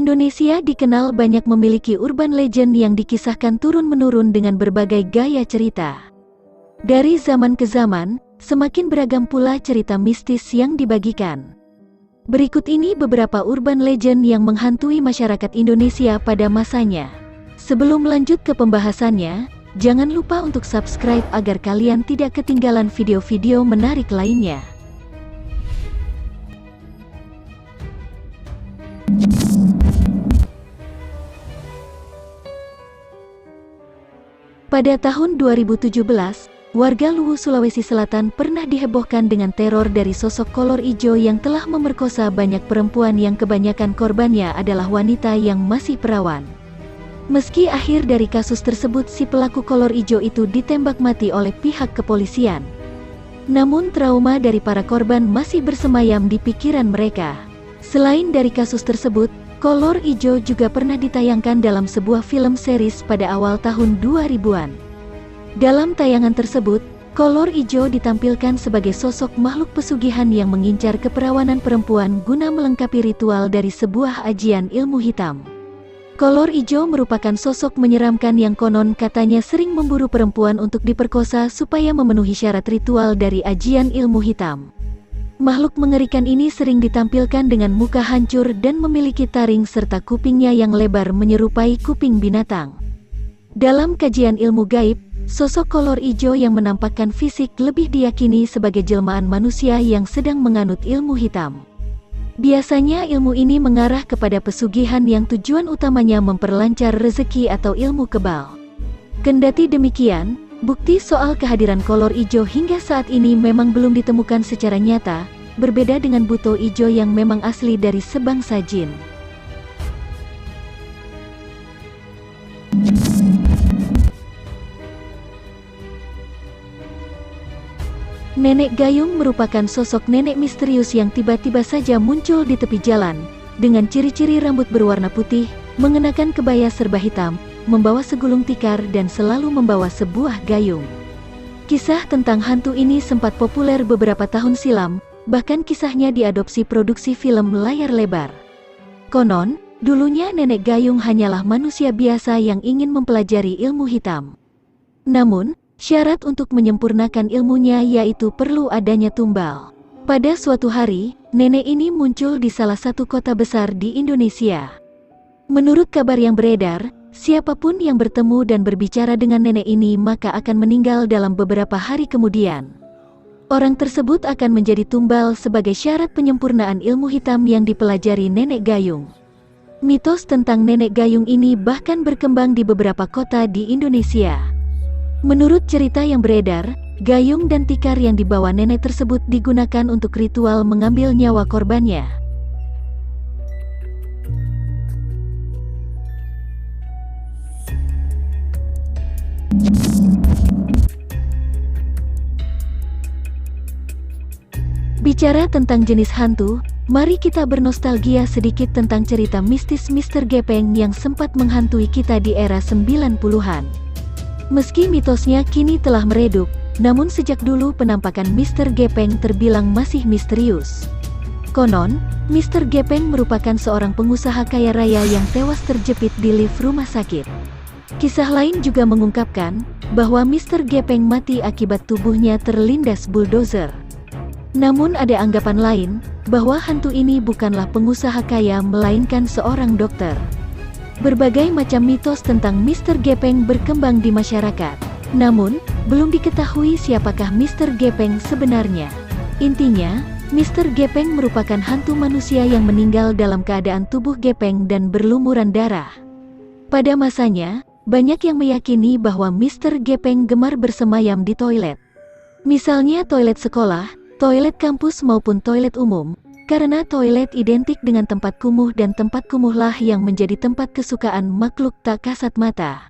Indonesia dikenal banyak memiliki urban legend yang dikisahkan turun-menurun dengan berbagai gaya cerita. Dari zaman ke zaman, semakin beragam pula cerita mistis yang dibagikan. Berikut ini beberapa urban legend yang menghantui masyarakat Indonesia pada masanya. Sebelum lanjut ke pembahasannya, jangan lupa untuk subscribe agar kalian tidak ketinggalan video-video menarik lainnya. Pada tahun 2017, warga Luwu, Sulawesi Selatan pernah dihebohkan dengan teror dari sosok kolor ijo yang telah memerkosa banyak perempuan yang kebanyakan korbannya adalah wanita yang masih perawan. Meski akhir dari kasus tersebut si pelaku kolor ijo itu ditembak mati oleh pihak kepolisian, namun trauma dari para korban masih bersemayam di pikiran mereka. Selain dari kasus tersebut, kolor ijo juga pernah ditayangkan dalam sebuah film series pada awal tahun 2000-an. Dalam tayangan tersebut, kolor ijo ditampilkan sebagai sosok makhluk pesugihan yang mengincar keperawanan perempuan guna melengkapi ritual dari sebuah ajian ilmu hitam. Kolor ijo merupakan sosok menyeramkan yang konon katanya sering memburu perempuan untuk diperkosa supaya memenuhi syarat ritual dari ajian ilmu hitam. Makhluk mengerikan ini sering ditampilkan dengan muka hancur dan memiliki taring serta kupingnya yang lebar menyerupai kuping binatang. Dalam kajian ilmu gaib, sosok kolor ijo yang menampakkan fisik lebih diyakini sebagai jelmaan manusia yang sedang menganut ilmu hitam. Biasanya ilmu ini mengarah kepada pesugihan yang tujuan utamanya memperlancar rezeki atau ilmu kebal. Kendati demikian, bukti soal kehadiran kolor ijo hingga saat ini memang belum ditemukan secara nyata, berbeda dengan buto ijo yang memang asli dari sebangsa jin. Nenek Gayung merupakan sosok nenek misterius yang tiba-tiba saja muncul di tepi jalan, dengan ciri-ciri rambut berwarna putih, mengenakan kebaya serba hitam, membawa segulung tikar dan selalu membawa sebuah gayung. Kisah tentang hantu ini sempat populer beberapa tahun silam, bahkan kisahnya diadopsi produksi film layar lebar. Konon, dulunya Nenek Gayung hanyalah manusia biasa yang ingin mempelajari ilmu hitam. Namun, syarat untuk menyempurnakan ilmunya yaitu perlu adanya tumbal. Pada suatu hari, nenek ini muncul di salah satu kota besar di Indonesia. Menurut kabar yang beredar, siapapun yang bertemu dan berbicara dengan nenek ini maka akan meninggal dalam beberapa hari kemudian. Orang tersebut akan menjadi tumbal sebagai syarat penyempurnaan ilmu hitam yang dipelajari Nenek Gayung. Mitos tentang Nenek Gayung ini bahkan berkembang di beberapa kota di Indonesia. Menurut cerita yang beredar, gayung dan tikar yang dibawa nenek tersebut digunakan untuk ritual mengambil nyawa korbannya. Bicara tentang jenis hantu, mari kita bernostalgia sedikit tentang cerita mistis Mr. Gepeng yang sempat menghantui kita di era 90-an. Meski mitosnya kini telah meredup, namun sejak dulu penampakan Mr. Gepeng terbilang masih misterius. Konon, Mr. Gepeng merupakan seorang pengusaha kaya raya yang tewas terjepit di lift rumah sakit. Kisah lain juga mengungkapkan bahwa Mr. Gepeng mati akibat tubuhnya terlindas bulldozer. Namun ada anggapan lain, bahwa hantu ini bukanlah pengusaha kaya melainkan seorang dokter. Berbagai macam mitos tentang Mr. Gepeng berkembang di masyarakat. Namun, belum diketahui siapakah Mr. Gepeng sebenarnya. Intinya, Mr. Gepeng merupakan hantu manusia yang meninggal dalam keadaan tubuh gepeng dan berlumuran darah. Pada masanya, banyak yang meyakini bahwa Mr. Gepeng gemar bersemayam di toilet. Misalnya toilet sekolah, toilet kampus maupun toilet umum, karena toilet identik dengan tempat kumuh dan tempat kumuhlah yang menjadi tempat kesukaan makhluk tak kasat mata.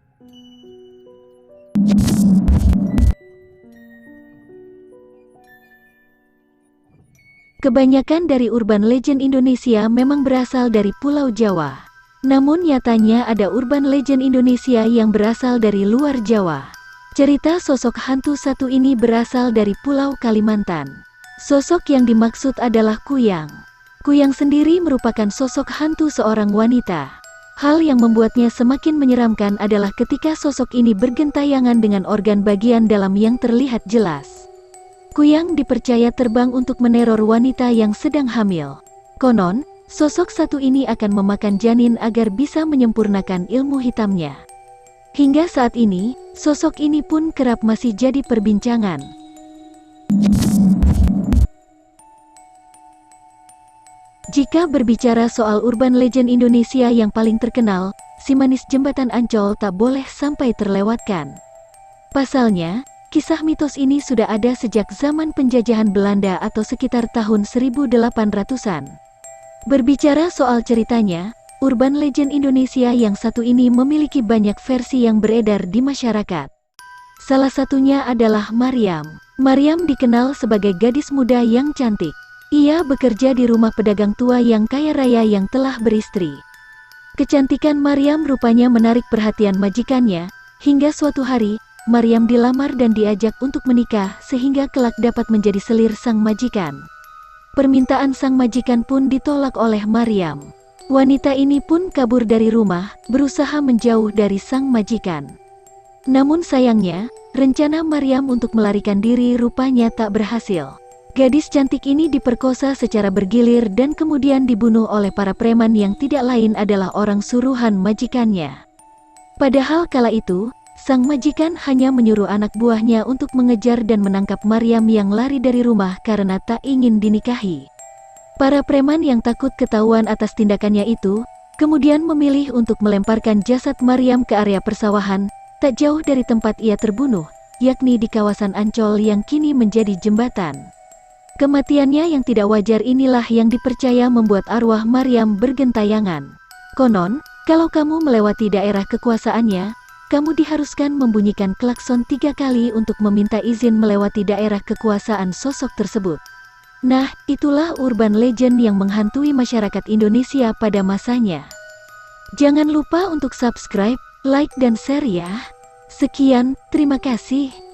Kebanyakan dari urban legend Indonesia memang berasal dari Pulau Jawa. Namun nyatanya ada urban legend Indonesia yang berasal dari luar Jawa. Cerita sosok hantu satu ini berasal dari Pulau Kalimantan. Sosok yang dimaksud adalah Kuyang. Kuyang sendiri merupakan sosok hantu seorang wanita. Hal yang membuatnya semakin menyeramkan adalah ketika sosok ini bergentayangan dengan organ bagian dalam yang terlihat jelas. Kuyang dipercaya terbang untuk meneror wanita yang sedang hamil. Konon, sosok satu ini akan memakan janin agar bisa menyempurnakan ilmu hitamnya. Hingga saat ini, sosok ini pun kerap masih jadi perbincangan. Jika berbicara soal urban legend Indonesia yang paling terkenal, si manis Jembatan Ancol tak boleh sampai terlewatkan. Pasalnya, kisah mitos ini sudah ada sejak zaman penjajahan Belanda atau sekitar tahun 1800-an. Berbicara soal ceritanya, urban legend Indonesia yang satu ini memiliki banyak versi yang beredar di masyarakat. Salah satunya adalah Maryam. Maryam dikenal sebagai gadis muda yang cantik. Ia bekerja di rumah pedagang tua yang kaya raya yang telah beristri. Kecantikan Maryam rupanya menarik perhatian majikannya, hingga suatu hari, Maryam dilamar dan diajak untuk menikah sehingga kelak dapat menjadi selir sang majikan. Permintaan sang majikan pun ditolak oleh Maryam. Wanita ini pun kabur dari rumah, berusaha menjauh dari sang majikan. Namun sayangnya, rencana Maryam untuk melarikan diri rupanya tak berhasil. Gadis cantik ini diperkosa secara bergilir dan kemudian dibunuh oleh para preman yang tidak lain adalah orang suruhan majikannya. Padahal kala itu, sang majikan hanya menyuruh anak buahnya untuk mengejar dan menangkap Maryam yang lari dari rumah karena tak ingin dinikahi. Para preman yang takut ketahuan atas tindakannya itu, kemudian memilih untuk melemparkan jasad Maryam ke area persawahan, tak jauh dari tempat ia terbunuh, yakni di kawasan Ancol yang kini menjadi jembatan. Kematiannya yang tidak wajar inilah yang dipercaya membuat arwah Maryam bergentayangan. Konon, kalau kamu melewati daerah kekuasaannya, kamu diharuskan membunyikan klakson 3 kali untuk meminta izin melewati daerah kekuasaan sosok tersebut. Nah, itulah urban legend yang menghantui masyarakat Indonesia pada masanya. Jangan lupa untuk subscribe, like dan share ya. Sekian, terima kasih.